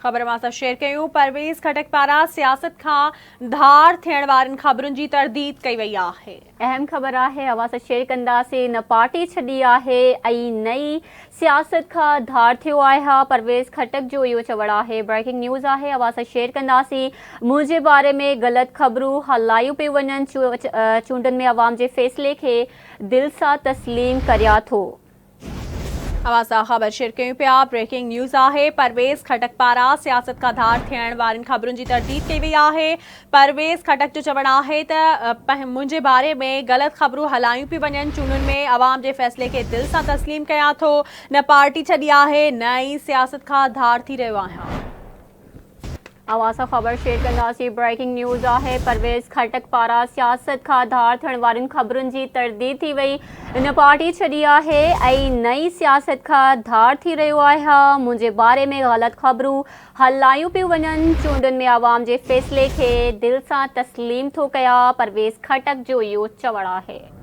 ख़बर मां सां शेयर कयूं। परवेज़ खटक पारां सियासत खां धार थियण वारनि ख़बरुनि जी तरदीद कई वई आहे। अहम ख़बर आहे, अवां सां शेयर कंदासीं। न पार्टी छॾी आहे ऐं नई सियासत खां धार थियो आहे। परवेज़ खटक जो इहो चवणु आहे। ब्रेकिंग न्यूज़ आहे, अवां सां शेयर कंदासीं। मुंहिंजे बारे में ग़लति ख़बरूं हलायूं पियूं वञनि। चूंडनि में अवाम जे फ़ैसिले खे दिलि सां तस्लीम करियां थो। अवां सां ख़बर शेयर कयूं पिया। ब्रेकिंग न्यूज़ आहे, परवेज़ खटक पारां सियासत खां धार थियण वारनि ख़बरुनि जी तरदीद कई वई आहे। परवेज़ खटक जो चवणु आहे त मुंहिंजे बारे में ग़लति ख़बरूं हलायूं पियूं वञनि। चूंडुनि में अवाम जे फ़ैसिले खे दिलि सां तस्लीम कयां थो। न पार्टी छॾी आहे, न ई सियासत खां धार थी रहियो आहियां। अवां सां ख़बर शेयर कंदासीं। ब्रेकिंग न्यूज़ आहे, परवेज़ खटक पारां सियासत खां धार थियण वारनि ख़बरुनि जी तरदीद थी वई। न पार्टी छॾी आहे ऐं नई सियासत खां धार थी रहियो आहे। मुंहिंजे बारे में ग़लति ख़बरूं हलायूं पियूं वञनि। चूंडुनि में अवाम जे फ़ैसिले खे दिलि सां तस्लीम थो कयां। परवेज़ खटक जो इहो चवणु आहे।